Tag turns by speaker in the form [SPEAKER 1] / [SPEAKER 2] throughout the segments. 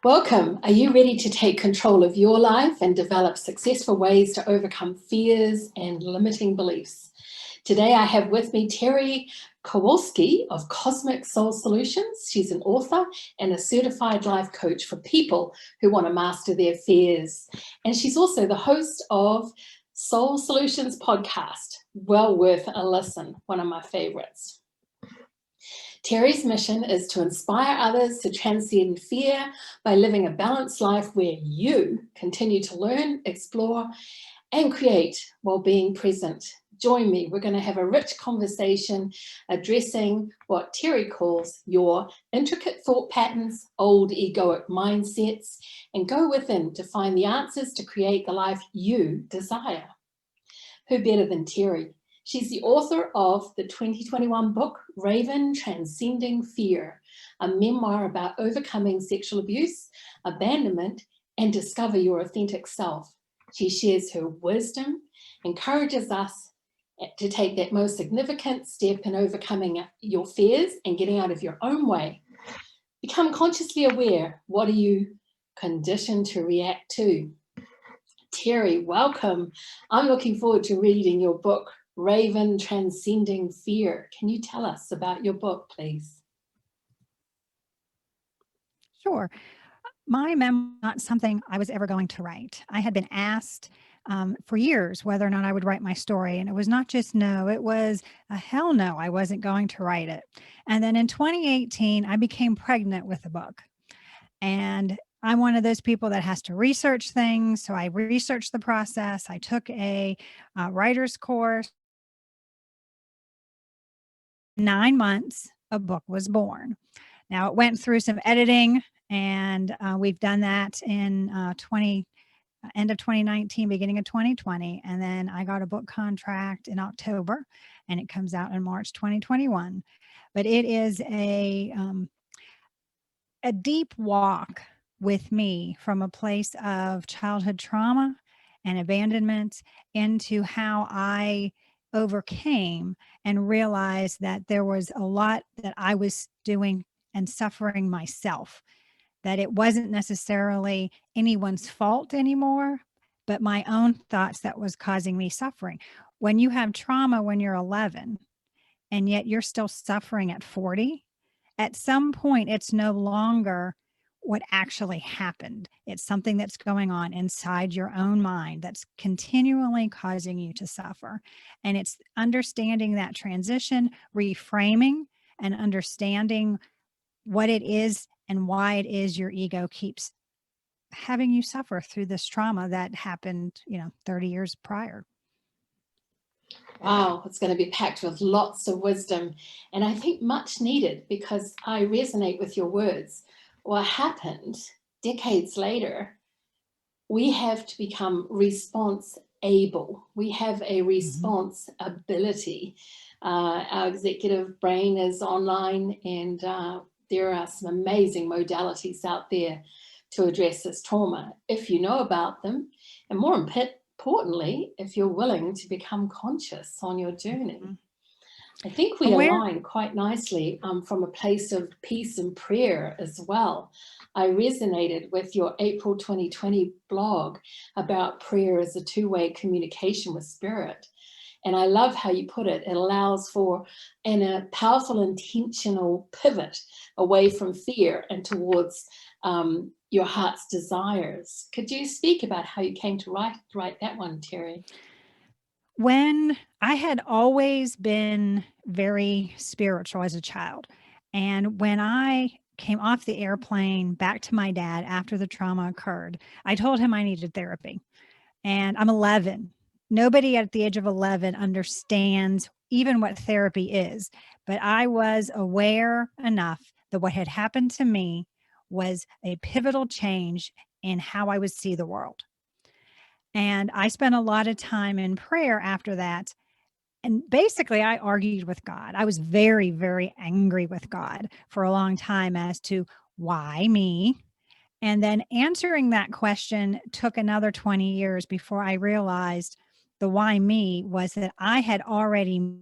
[SPEAKER 1] Welcome. Are you ready to take control of your life and develop successful ways to overcome fears and limiting beliefs? Today I have with me Terri Kozlowski of Cosmic Soul Solutions. She's an author and a certified life coach for people who want to master their fears. And she's also the host of Soul Solutions podcast. Well worth a listen, one of my favorites. Terri's mission is to inspire others to transcend fear by living a balanced life where you continue to learn, explore, and create while being present. Join me. We're going to have a rich conversation addressing what Terri calls your intricate thought patterns, old egoic mindsets, and go within to find the answers to create the life you desire. Who better than Terri? She's the author of the 2021 book, Transcending Fear, a memoir about overcoming sexual abuse, abandonment, and discover your authentic self. She shares her wisdom, encourages us to take that most significant step in overcoming your fears and getting out of your own way. Become consciously aware. What are you conditioned to react to? Terri, welcome. I'm looking forward to reading your book, Transcending Fear. Can you tell us about your book, please?
[SPEAKER 2] Sure. My memoir is not something I was ever going to write. I had been asked for years whether or not I would write my story. And it was not just no, it was a hell no, I wasn't going to write it. And then in 2018, I became pregnant with the book. And I'm one of those people that has to research things. So I researched the process. I took a writer's course. 9 months, a book was born. Now it went through some editing, and we've done that in end of 2019, beginning of 2020. And then I got a book contract in October, and it comes out in March 2021. But it is a deep walk with me from a place of childhood trauma and abandonment into how I overcame and realized that there was a lot that I was doing and suffering myself, that it wasn't necessarily anyone's fault anymore, but my own thoughts that was causing me suffering. When you have trauma when you're 11 and yet you're still suffering at 40, at some point it's no longer what actually happened. It's something that's going on inside your own mind that's continually causing you to suffer. And it's understanding that transition, reframing, and understanding what it is and why it is your ego keeps having you suffer through this trauma that happened, 30 years prior.
[SPEAKER 1] Wow, it's going to be packed with lots of wisdom, and I think much needed, because I resonate with your words. What happened decades later, we have to become response able. We have a response ability. Our executive brain is online, and there are some amazing modalities out there to address this trauma if you know about them, and more importantly, if you're willing to become conscious on your journey. I think we align quite nicely from a place of peace and prayer as well. I resonated with your April 2020 blog about prayer as a two-way communication with spirit. And I love how you put it. It allows for a powerful, intentional pivot away from fear and towards your heart's desires. Could you speak about how you came to write that one, Terri?
[SPEAKER 2] When I had always been very spiritual as a child, and when I came off the airplane back to my dad after the trauma occurred, I told him I needed therapy. And I'm 11. Nobody at the age of 11 understands even what therapy is, but I was aware enough that what had happened to me was a pivotal change in how I would see the world. And I spent a lot of time in prayer after that. And basically, I argued with God. I was very, very angry with God for a long time as to why me. And then answering that question took another 20 years before I realized the why me was that I had already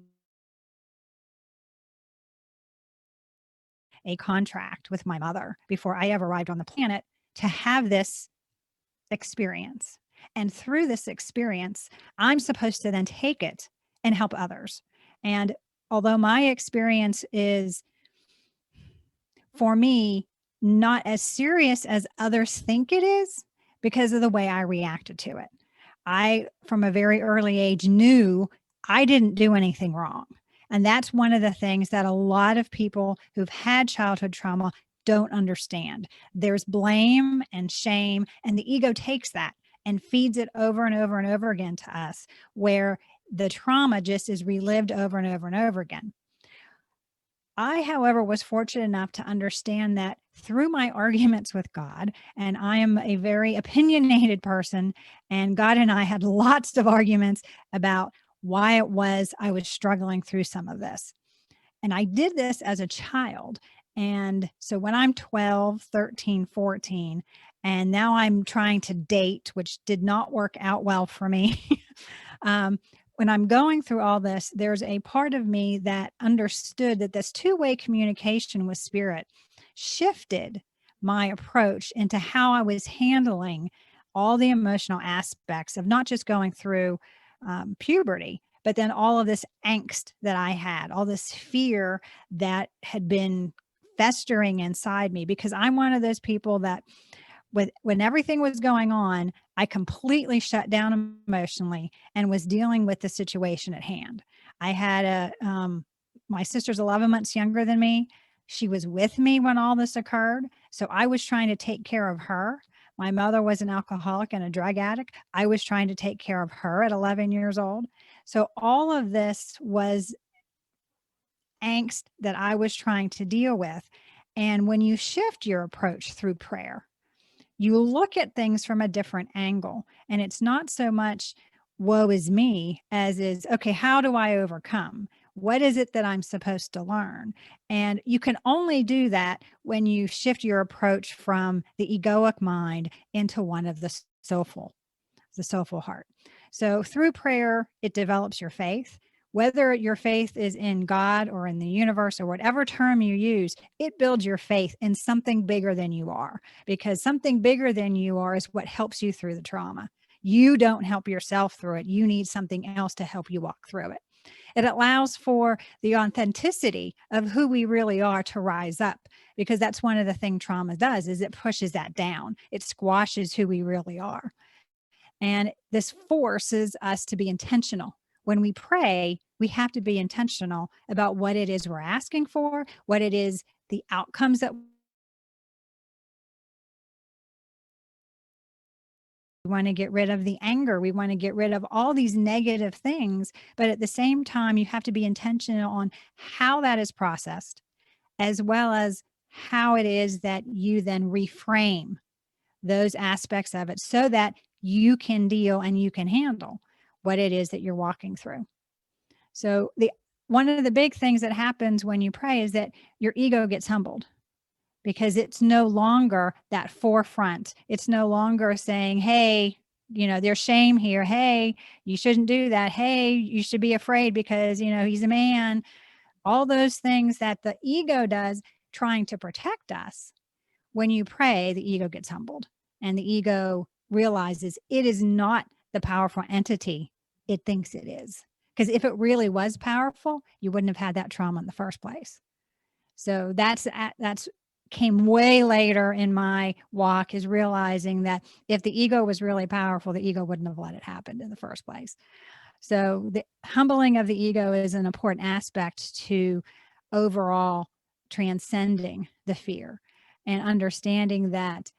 [SPEAKER 2] a contract with my mother before I ever arrived on the planet to have this experience. And through this experience, I'm supposed to then take it and help others. And although my experience is, for me, not as serious as others think it is because of the way I reacted to it. I, from a very early age, knew I didn't do anything wrong. And that's one of the things that a lot of people who've had childhood trauma don't understand. There's blame and shame, and the ego takes that and feeds it over and over and over again to us, where the trauma just is relived over and over and over again. I, however, was fortunate enough to understand that through my arguments with God, and I am a very opinionated person, and God and I had lots of arguments about why it was I was struggling through some of this. And I did this as a child. And so when I'm 12, 13, 14, and now I'm trying to date, which did not work out well for me. When I'm going through all this, there's a part of me that understood that this two-way communication with spirit shifted my approach into how I was handling all the emotional aspects of not just going through puberty, but then all of this angst that I had, all this fear that had been festering inside me, because I'm one of those people that when everything was going on, I completely shut down emotionally and was dealing with the situation at hand. I had my sister's 11 months younger than me. She was with me when all this occurred. So I was trying to take care of her. My mother was an alcoholic and a drug addict. I was trying to take care of her at 11 years old. So all of this was angst that I was trying to deal with. And when you shift your approach through prayer, you look at things from a different angle. And it's not so much woe is me as is, okay, how do I overcome? What is it that I'm supposed to learn? And you can only do that when you shift your approach from the egoic mind into one of the soulful heart. So through prayer, it develops your faith. Whether your faith is in God or in the universe or whatever term you use, it builds your faith in something bigger than you are, because something bigger than you are is what helps you through the trauma. You don't help yourself through it. You need something else to help you walk through it. It allows for the authenticity of who we really are to rise up, because that's one of the things trauma does, is it pushes that down. It squashes who we really are. And this forces us to be intentional. When we pray, we have to be intentional about what it is we're asking for, what it is, the outcomes that we want to get rid of, the anger. We want to get rid of all these negative things. But at the same time, you have to be intentional on how that is processed, as well as how it is that you then reframe those aspects of it so that you can deal and you can handle what it is that you're walking through. So one of the big things that happens when you pray is that your ego gets humbled, because it's no longer that forefront. It's no longer saying, hey, there's shame here. Hey, you shouldn't do that. Hey, you should be afraid because, he's a man. All those things that the ego does trying to protect us. When you pray, the ego gets humbled, and the ego realizes it is not the powerful entity it thinks it is. Because if it really was powerful, you wouldn't have had that trauma in the first place. So that's came way later in my walk, is realizing that if the ego was really powerful, the ego wouldn't have let it happen in the first place. So the humbling of the ego is an important aspect to overall transcending the fear, and understanding that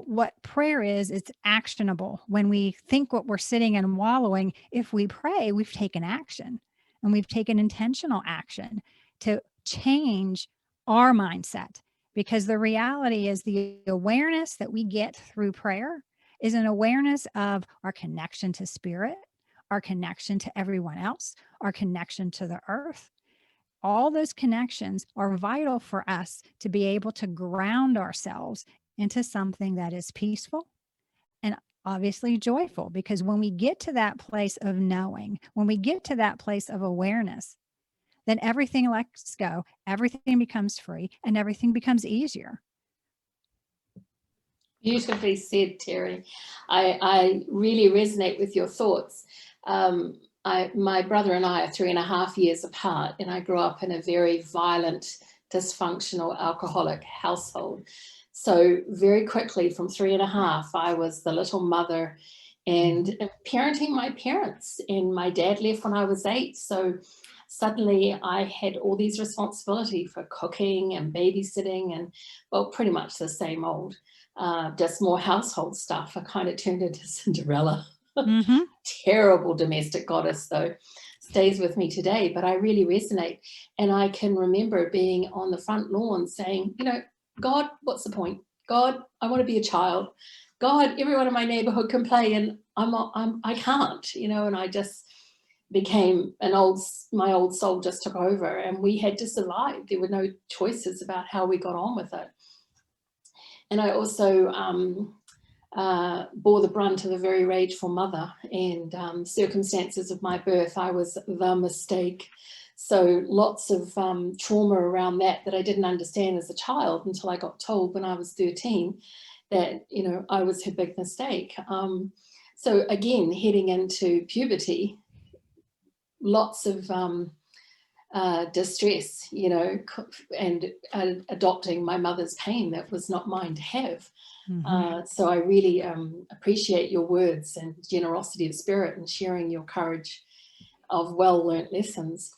[SPEAKER 2] what prayer is, it's actionable. When we think what we're sitting and wallowing, if we pray, we've taken action, and we've taken intentional action to change our mindset. Because the reality is, the awareness that we get through prayer is an awareness of our connection to spirit, our connection to everyone else, our connection to the earth. All those connections are vital for us to be able to ground ourselves into something that is peaceful and obviously joyful. Because when we get to that place of knowing, when we get to that place of awareness, then everything lets go, everything becomes free, and everything becomes easier.
[SPEAKER 1] Beautifully said, Terri. I really resonate with your thoughts. My brother and I are 3.5 years apart, and I grew up in a very violent, dysfunctional, alcoholic household. So very quickly, from 3.5, I was the little mother and parenting my parents. And my dad left when I was 8. So suddenly I had all these responsibility for cooking and babysitting and, well, pretty much the same old. Just more household stuff. I kind of turned into Cinderella.
[SPEAKER 2] Mm-hmm.
[SPEAKER 1] Terrible domestic goddess, though. Stays with me today, but I really resonate. And I can remember being on the front lawn saying, you know, God, what's the point? God, I want to be a child. God, everyone in my neighborhood can play, and I can't, you know. And I just became my old soul just took over, and we had to survive. There were no choices about how we got on with it. And I also bore the brunt of a very rageful mother, and circumstances of my birth, I was the mistake. So lots of trauma around that I didn't understand as a child until I got told when I was 13 that, you know, I was her big mistake. So again, heading into puberty, lots of distress, you know, and adopting my mother's pain that was not mine to have. So I really appreciate your words and generosity of spirit and sharing your courage of well-learned lessons.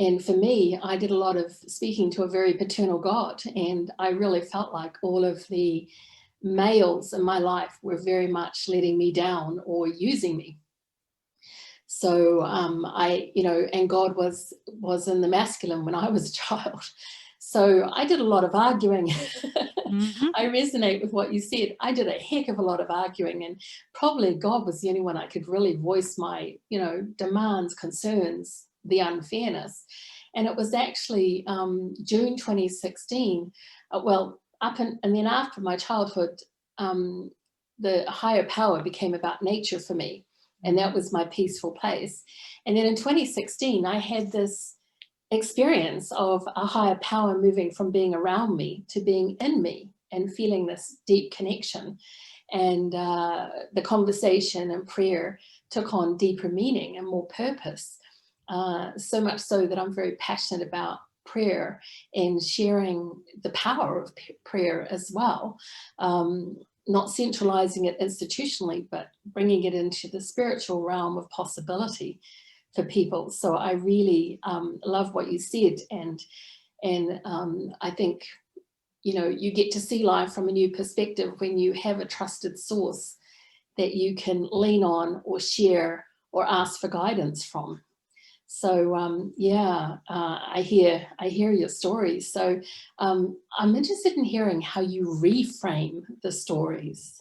[SPEAKER 1] And for me, I did a lot of speaking to a very paternal God, and I really felt like all of the males in my life were very much letting me down or using me. So and God was in the masculine when I was a child. So I did a lot of arguing. I resonate with what you said. I did a heck of a lot of arguing, and probably God was the only one I could really voice my, you know, demands, concerns, the unfairness. And it was actually June 2016, and then after my childhood, the higher power became about nature for me. And that was my peaceful place. And then in 2016, I had this experience of a higher power moving from being around me to being in me and feeling this deep connection. And the conversation and prayer took on deeper meaning and more purpose. So much so that I'm very passionate about prayer and sharing the power of prayer as well. Not centralizing it institutionally, but bringing it into the spiritual realm of possibility for people. So I really love what you said, and I think, you know, you get to see life from a new perspective when you have a trusted source that you can lean on or share or ask for guidance from. So I hear your stories. So I'm interested in hearing how you reframe the stories.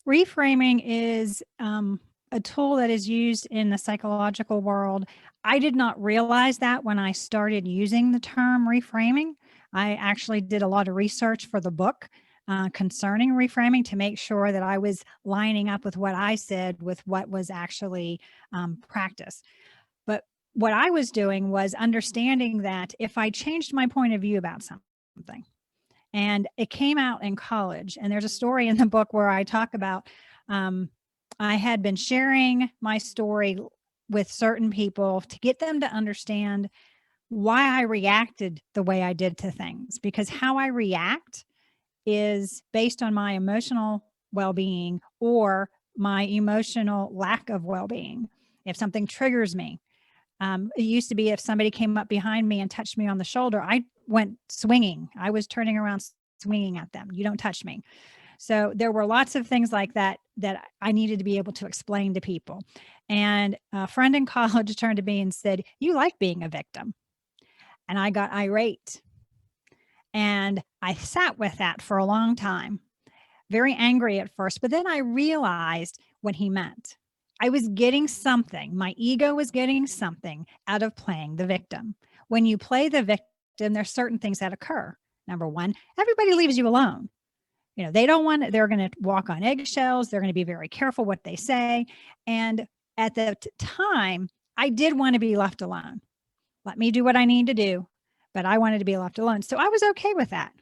[SPEAKER 2] Reframing is a tool that is used in the psychological world. I did not realize that when I started using the term reframing. I actually did a lot of research for the book concerning reframing to make sure that I was lining up with what I said with what was actually practiced. But what I was doing was understanding that if I changed my point of view about something, and it came out in college, and there's a story in the book where I talk about I had been sharing my story with certain people to get them to understand why I reacted the way I did to things, because how I react is based on my emotional well-being or my emotional lack of well-being. If something triggers me, it used to be if somebody came up behind me and touched me on the shoulder, I went swinging. I was turning around swinging at them. You don't touch me. So there were lots of things like that that I needed to be able to explain to people. And a friend in college turned to me and said, "You like being a victim." And I got irate. And I sat with that for a long time, very angry at first. But then I realized what he meant. I was getting something. My ego was getting something out of playing the victim. When you play the victim, there's certain things that occur. Number one, everybody leaves you alone. You know, they don't want, they're going to walk on eggshells. They're going to be very careful what they say. And at the time, I did want to be left alone. Let me do what I need to do, but I wanted to be left alone. So I was okay with that.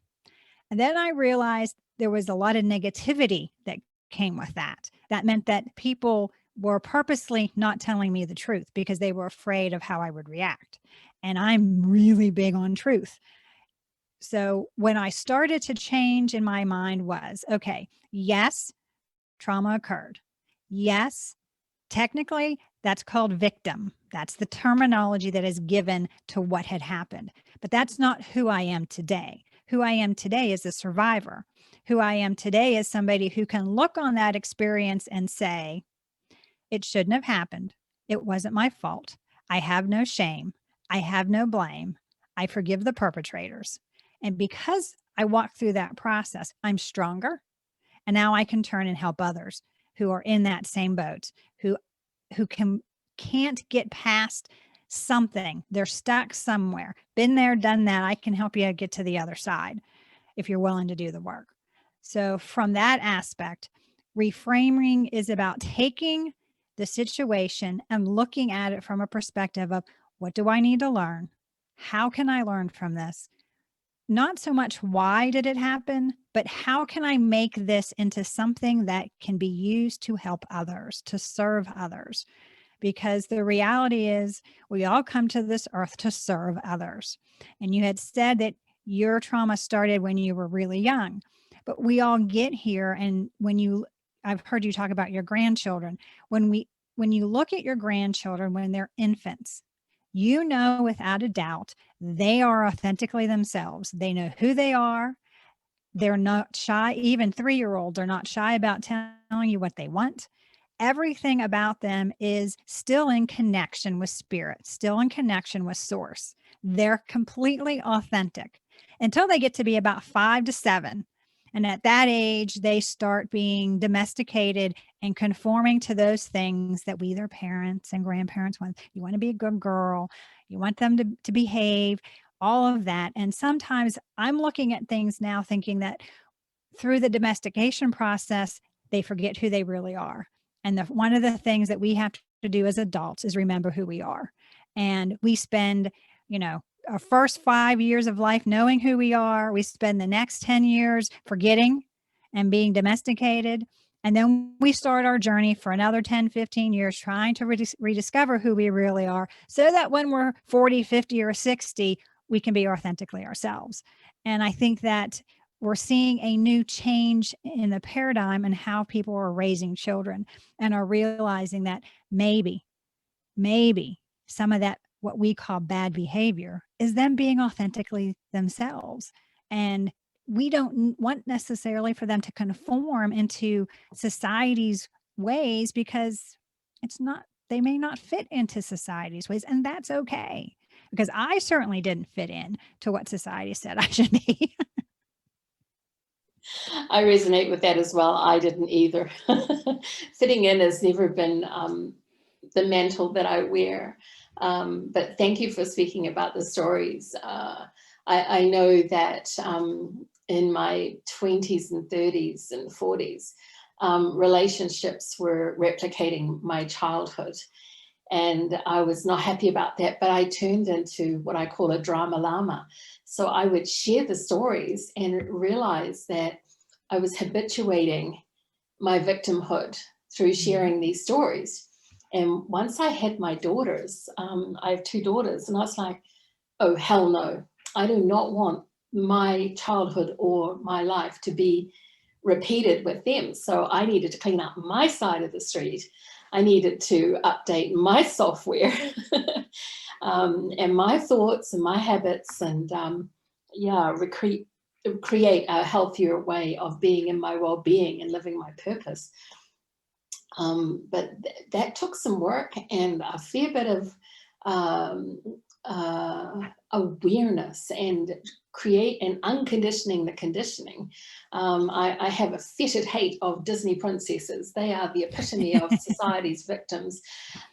[SPEAKER 2] And then I realized there was a lot of negativity that came with that. That meant that people were purposely not telling me the truth because they were afraid of how I would react. And I'm really big on truth. So when I started to change in my mind was, okay, yes, trauma occurred. Yes, technically, that's called victim. That's the terminology that is given to what had happened. But that's not who I am today. Who I am today is a survivor. Who I am today is somebody who can look on that experience and say, it shouldn't have happened. It wasn't my fault. I have no shame. I have no blame. I forgive the perpetrators. And because I walked through that process, I'm stronger. And now I can turn and help others who are in that same boat, who can't get past something. They're stuck somewhere. Been there, done that. I can help you get to the other side if you're willing to do the work. So from that aspect, reframing is about taking the situation and looking at it from a perspective of, what do I need to learn? How can I learn from this? Not so much why did it happen, but how can I make this into something that can be used to help others, to serve others? Because the reality is we all come to this earth to serve others. And you had said that your trauma started when you were really young, but we all get here. And I've heard you talk about your grandchildren. When you look at your grandchildren, when they're infants, you know, without a doubt, they are authentically themselves. They know who they are. They're not shy. Even 3-year-olds are not shy about telling you what they want. Everything about them is still in connection with spirit, still in connection with source. They're completely authentic until they get to be about 5 to 7. And at that age, they start being domesticated and conforming to those things that we, their parents and grandparents, want. You want to be a good girl. You want them to behave, all of that. And sometimes I'm looking at things now thinking that through the domestication process, they forget who they really are. And one of the things that we have to do as adults is remember who we are. And we spend, our first 5 years of life knowing who we are. We spend the next 10 years forgetting and being domesticated. And then we start our journey for another 10, 15 years trying to rediscover who we really are so that when we're 40, 50, or 60, we can be authentically ourselves. And I think that we're seeing a new change in the paradigm and how people are raising children and are realizing that maybe some of that, what we call bad behavior, is them being authentically themselves. And we don't want necessarily for them to conform into society's ways because they may not fit into society's ways. And that's okay, because I certainly didn't fit in to what society said I should be.
[SPEAKER 1] I resonate with that as well. I didn't either. Fitting in has never been the mantle that I wear. But thank you for speaking about the stories. I know that in my 20s and 30s and 40s, relationships were replicating my childhood. And I was not happy about that, but I turned into what I call a drama llama. So I would share the stories and realize that I was habituating my victimhood through sharing these stories. And once I had my daughters, I have 2 daughters, and I was like, oh, hell no. I do not want my childhood or my life to be repeated with them. So I needed to clean up my side of the street. I needed to update my software and my thoughts and my habits, and create a healthier way of being in my well-being and living my purpose. But that took some work and a fair bit of awareness and unconditioning the conditioning. I have a fetid hate of Disney princesses. They are the epitome of society's victims.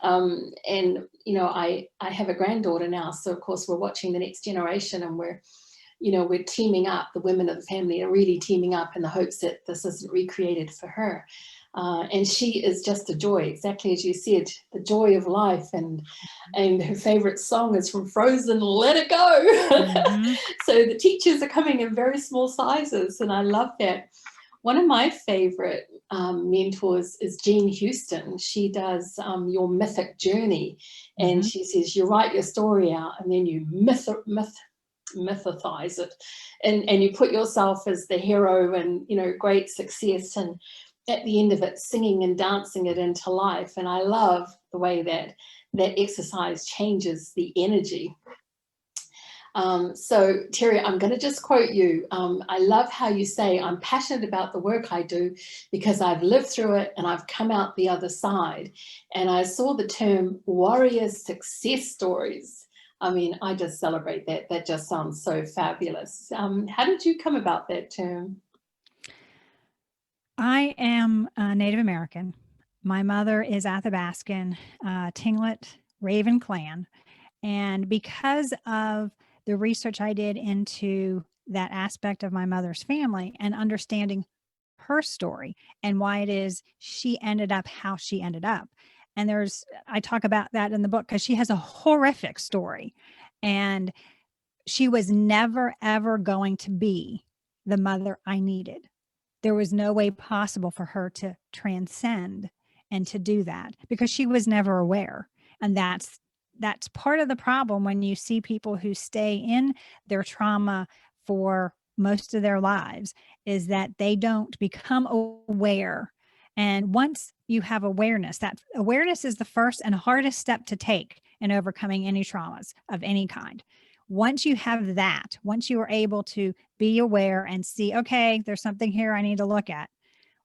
[SPEAKER 1] And, I have a granddaughter now, so of course we're watching the next generation, and we're teaming up. The women of the family are really teaming up in the hopes that this isn't recreated for her. And she is just a joy, exactly as you said, the joy of life. And her favorite song is from Frozen, Let It Go. So the teachers are coming in very small sizes, and I love that. One of my favorite mentors is Jean Houston. She does Your Mythic Journey, and she says you write your story out and then you mythize it, and you put yourself as the hero and, you know, great success, and at the end of it singing and dancing it into life. And I love the way that that exercise changes the energy. So Terri, I'm going to just quote you. I love how you say, I'm passionate about the work I do because I've lived through it and I've come out the other side. And I saw the term warrior success stories. I mean, I just celebrate that. That just sounds so fabulous. How did you come about that term?
[SPEAKER 2] I am Native American. My mother is Athabascan, Tlinglet Raven clan. And because of the research I did into that aspect of my mother's family and understanding her story and why it is she ended up how she ended up. And I talk about that in the book because she has a horrific story. And she was never, ever going to be the mother I needed. There was no way possible for her to transcend and to do that because she was never aware. And that's part of the problem when you see people who stay in their trauma for most of their lives, is that they don't become aware. And once you have awareness, that awareness is the first and hardest step to take in overcoming any traumas of any kind. Once you have that, once you are able to be aware and see, okay, there's something here I need to look at.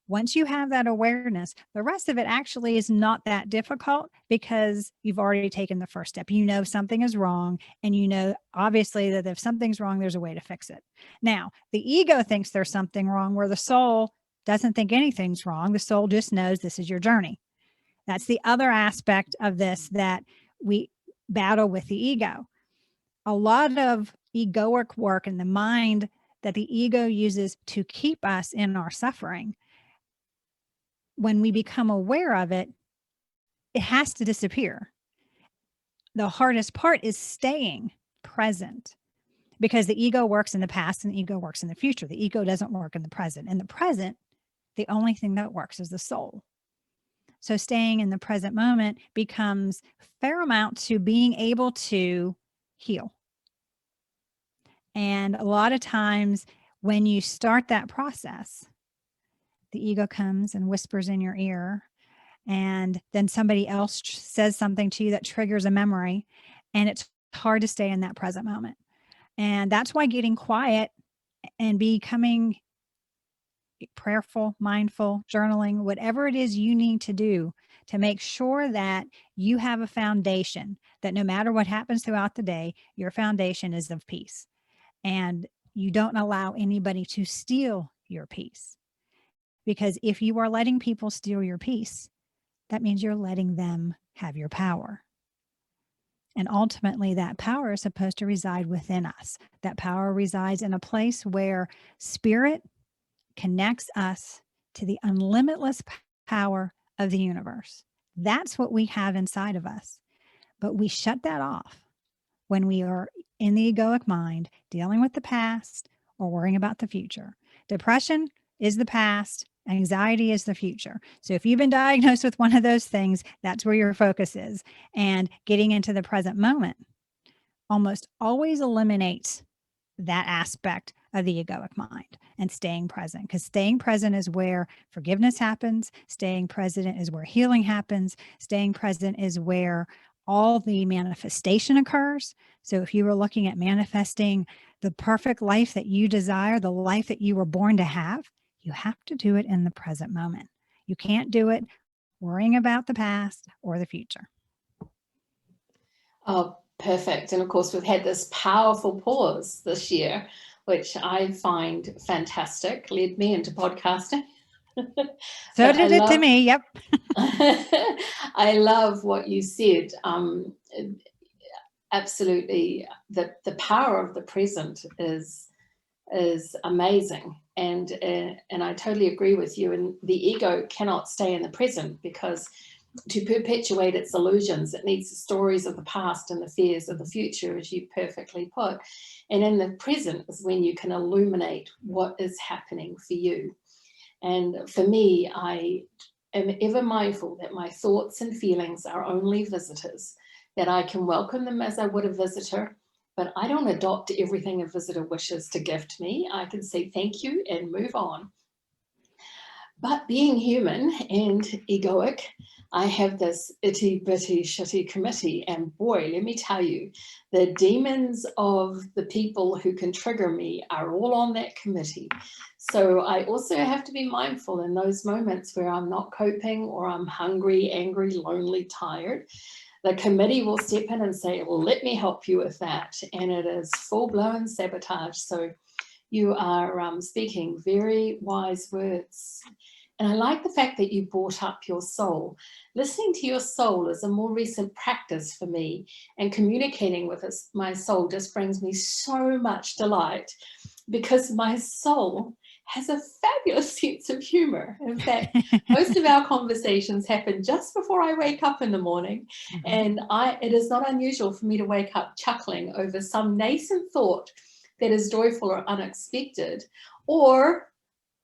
[SPEAKER 2] Once you have that awareness, the rest of it actually is not that difficult because you've already taken the first step. You know something is wrong, and you know, obviously, that if something's wrong, there's a way to fix it. Now, the ego thinks there's something wrong where the soul doesn't think anything's wrong. The soul just knows this is your journey. That's the other aspect of this that we battle with the ego. A lot of egoic work in the mind that the ego uses to keep us in our suffering, when we become aware of it, it has to disappear. The hardest part is staying present because the ego works in the past and the ego works in the future. The ego doesn't work in the present. In the present, the only thing that works is the soul. So staying in the present moment becomes paramount to being able to heal. And a lot of times when you start that process, the ego comes and whispers in your ear, and then somebody else says something to you that triggers a memory, and it's hard to stay in that present moment. And that's why getting quiet and becoming prayerful, mindful, journaling, whatever it is you need to do to make sure that you have a foundation, that no matter what happens throughout the day, your foundation is of peace. And you don't allow anybody to steal your peace. Because if you are letting people steal your peace, that means you're letting them have your power. And ultimately, that power is supposed to reside within us. That power resides in a place where spirit connects us to the unlimitless power of the universe. That's what we have inside of us. But we shut that off when we are in the egoic mind, dealing with the past or worrying about the future. Depression is the past. Anxiety is the future. So if you've been diagnosed with one of those things, that's where your focus is. And getting into the present moment almost always eliminates that aspect of the egoic mind and staying present. Because staying present is where forgiveness happens. Staying present is where healing happens. Staying present is where all the manifestation occurs. So if you were looking at manifesting the perfect life that you desire, the life that you were born to have, you have to do it in the present moment. You can't do it worrying about the past or the future.
[SPEAKER 1] Oh, perfect. And of course, we've had this powerful pause this year, which I find fantastic, led me into podcasting.
[SPEAKER 2] So did it to me. Yep.
[SPEAKER 1] I love what you said. Absolutely. The power of the present is amazing. And I totally agree with you. And the ego cannot stay in the present because to perpetuate its illusions, it needs the stories of the past and the fears of the future, as you perfectly put. And in the present is when you can illuminate what is happening for you. And for me, I am ever mindful that my thoughts and feelings are only visitors, that I can welcome them as I would a visitor, but I don't adopt everything a visitor wishes to gift me. I can say thank you and move on. But being human and egoic, I have this itty bitty shitty committee, and boy, let me tell you, the demons of the people who can trigger me are all on that committee. So I also have to be mindful in those moments where I'm not coping, or I'm hungry, angry, lonely, tired. The committee will step in and say, well, let me help you with that. And it is full-blown sabotage. So you are speaking very wise words. And I like the fact that you brought up your soul. Listening to your soul is a more recent practice for me, and communicating with my soul just brings me so much delight, because my soul has a fabulous sense of humor. In fact, most of our conversations happen just before I wake up in the morning. And it is not unusual for me to wake up chuckling over some nascent thought that is joyful or unexpected, or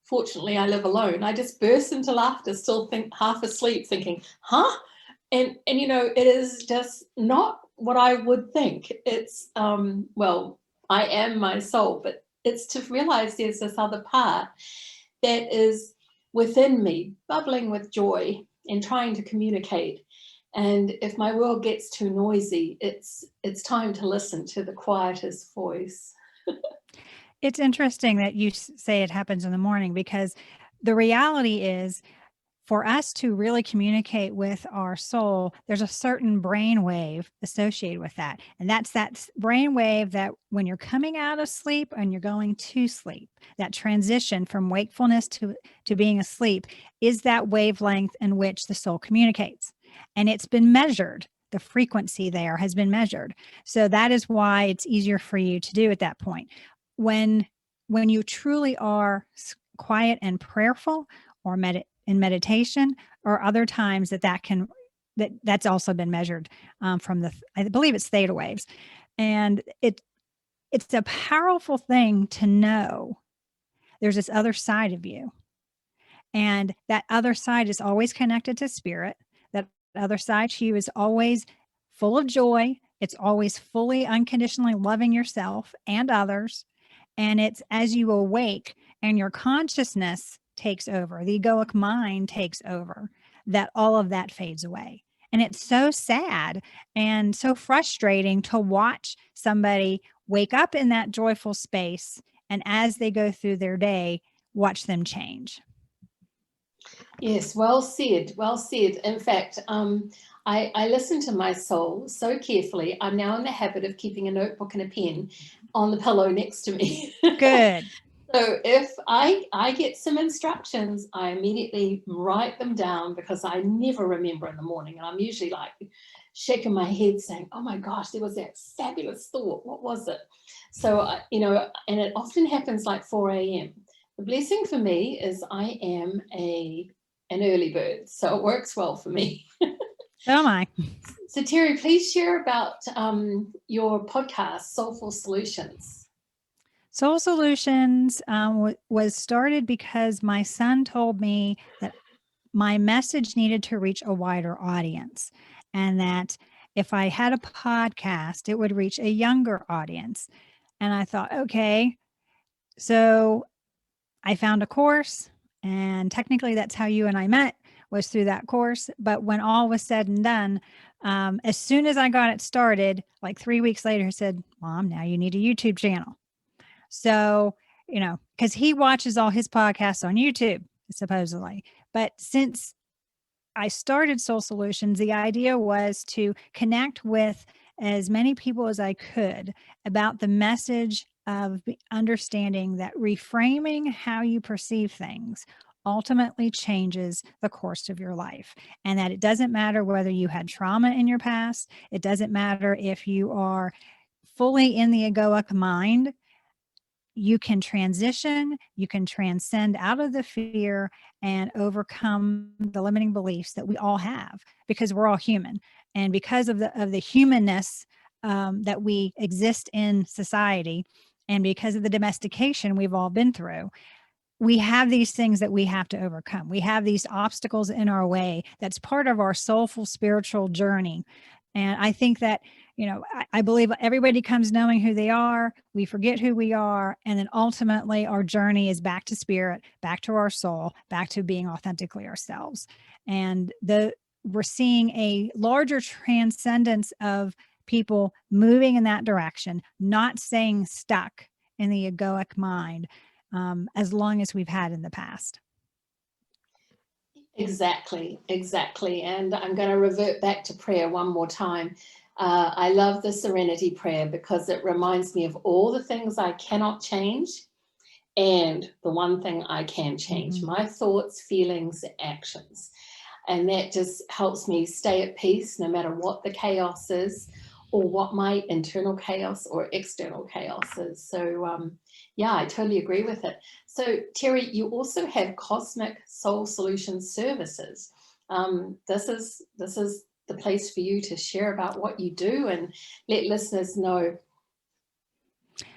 [SPEAKER 1] fortunately I live alone, I just burst into laughter, still half asleep, thinking, huh? And you know, it is just not what I would think. It's, well, I am my soul, but it's to realize there's this other part that is within me, bubbling with joy and trying to communicate. And if my world gets too noisy, it's time to listen to the quietest voice.
[SPEAKER 2] It's interesting that you say it happens in the morning, because the reality is, for us to really communicate with our soul, there's a certain brain wave associated with that. And that's that brain wave that when you're coming out of sleep and you're going to sleep, that transition from wakefulness to being asleep is that wavelength in which the soul communicates. And it's been measured. The frequency there has been measured. So that is why it's easier for you to do at that point. When you truly are quiet and prayerful, or in meditation, or other times that's also been measured from I believe it's theta waves. And it's a powerful thing to know there's this other side of you. And that other side is always connected to spirit. That other side to you is always full of joy. It's always fully unconditionally loving yourself and others. And it's as you awake and your consciousness takes over, the egoic mind takes over, that all of that fades away. And it's so sad and so frustrating to watch somebody wake up in that joyful space, and as they go through their day, watch them change.
[SPEAKER 1] Yes, well said, well said. In fact, I listen to my soul so carefully. I'm now in the habit of keeping a notebook and a pen on the pillow next to me.
[SPEAKER 2] Good.
[SPEAKER 1] So if I get some instructions, I immediately write them down, because I never remember in the morning. And I'm usually like shaking my head saying, oh my gosh, there was that fabulous thought. What was it? So, you know, and it often happens like 4 a.m. The blessing for me is I am an early bird, so it works well for me.
[SPEAKER 2] Oh my.
[SPEAKER 1] So Terri, please share about your podcast, Soulful Solutions.
[SPEAKER 2] Soul Solutions was started because my son told me that my message needed to reach a wider audience, and that if I had a podcast, it would reach a younger audience. And I thought, okay, so I found a course, and technically that's how you and I met, was through that course. But when all was said and done, as soon as I got it started, like 3 weeks later, he said, Mom, now you need a YouTube channel. So, you know, because he watches all his podcasts on YouTube, supposedly. But since I started Soul Solutions, the idea was to connect with as many people as I could about the message of understanding that reframing how you perceive things ultimately changes the course of your life. And that it doesn't matter whether you had trauma in your past. It doesn't matter if you are fully in the egoic mind. You can transition, you can transcend out of the fear and overcome the limiting beliefs that we all have, because we're all human. And because of the humanness that we exist in society, and because of the domestication we've all been through, we have these things that we have to overcome. We have these obstacles in our way. That's part of our soulful spiritual journey. And I think that, I believe everybody comes knowing who they are. We forget who we are. And then ultimately our journey is back to spirit, back to our soul, back to being authentically ourselves. And we're seeing a larger transcendence of people moving in that direction, not staying stuck in the egoic mind as long as we've had in the past.
[SPEAKER 1] Exactly. And I'm going to revert back to prayer one more time. I love the serenity prayer because it reminds me of all the things I cannot change and the one thing I can change, my thoughts, feelings, actions. And that just helps me stay at peace no matter what the chaos is or what my internal chaos or external chaos is. So yeah, I totally agree with it. So Terri, you also have Cosmic Soul Solutions Services. This is the place for you to share about what you do and let listeners know.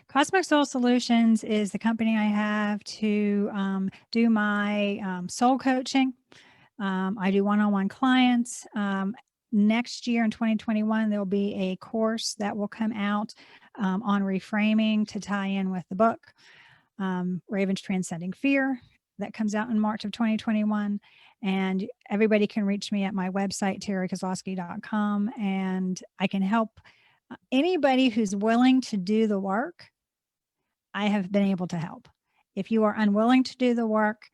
[SPEAKER 2] Cosmic Soul Solutions is the company I have to do my soul coaching. I do one-on-one clients. Next year in 2021, there'll be a course that will come out on reframing to tie in with the book, Raven's Transcending Fear, that comes out in March of 2021. And everybody can reach me at my website, terrikozlowski.com, and I can help anybody who's willing to do the work. I have been able to help. If you are unwilling to do the work,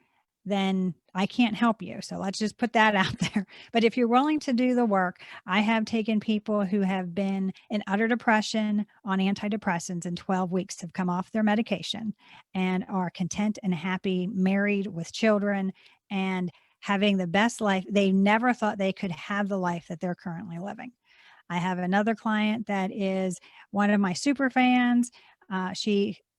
[SPEAKER 2] then I can't help you. So let's just put that out there. But if you're willing to do the work, I have taken people who have been in utter depression on antidepressants in 12 weeks, have come off their medication and are content and happy, married with children and having the best life. They never thought they could have the life that they're currently living. I have another client that is one of my super fans.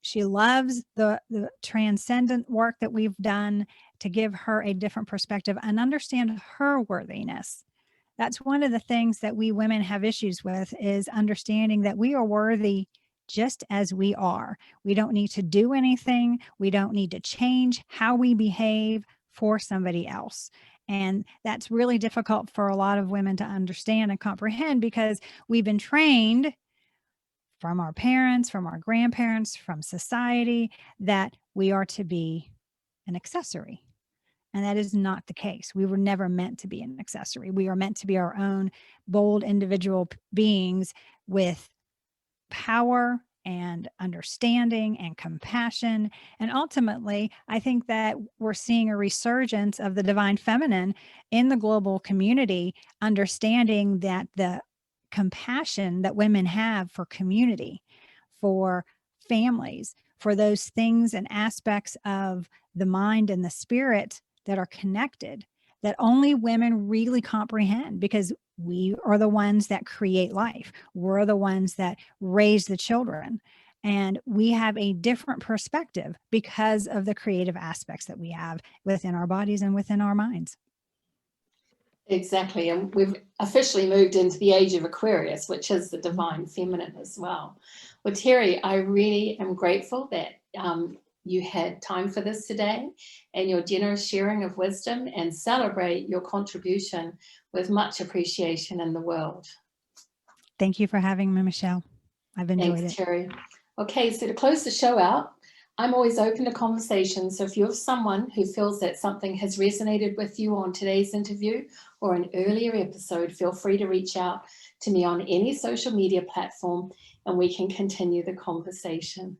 [SPEAKER 2] She loves the transcendent work that we've done to give her a different perspective and understand her worthiness. That's one of the things that we women have issues with, is understanding that we are worthy just as we are. We don't need to do anything. We don't need to change how we behave for somebody else. And that's really difficult for a lot of women to understand and comprehend, because we've been trained from our parents, from our grandparents, from society, that we are to be an accessory. And that is not the case. We were never meant to be an accessory. We are meant to be our own bold individual beings with power and understanding and compassion. And ultimately, I think that we're seeing a resurgence of the divine feminine in the global community, understanding that the compassion that women have for community, for families, for those things and aspects of the mind and the spirit that are connected, that only women really comprehend, because we are the ones that create life. We're the ones that raise the children. And we have a different perspective because of the creative aspects that we have within our bodies and within our minds.
[SPEAKER 1] Exactly. And we've officially moved into the age of Aquarius, which is the divine feminine as well. Well, Terri, I really am grateful that you had time for this today and your generous sharing of wisdom, and celebrate your contribution with much appreciation in the world.
[SPEAKER 2] Thank you for having me, Michelle. I've enjoyed
[SPEAKER 1] Thanks,
[SPEAKER 2] it.
[SPEAKER 1] Terri. Okay, so to close the show out, I'm always open to conversation. So if you have someone who feels that something has resonated with you on today's interview or an earlier episode, feel free to reach out to me on any social media platform and we can continue the conversation.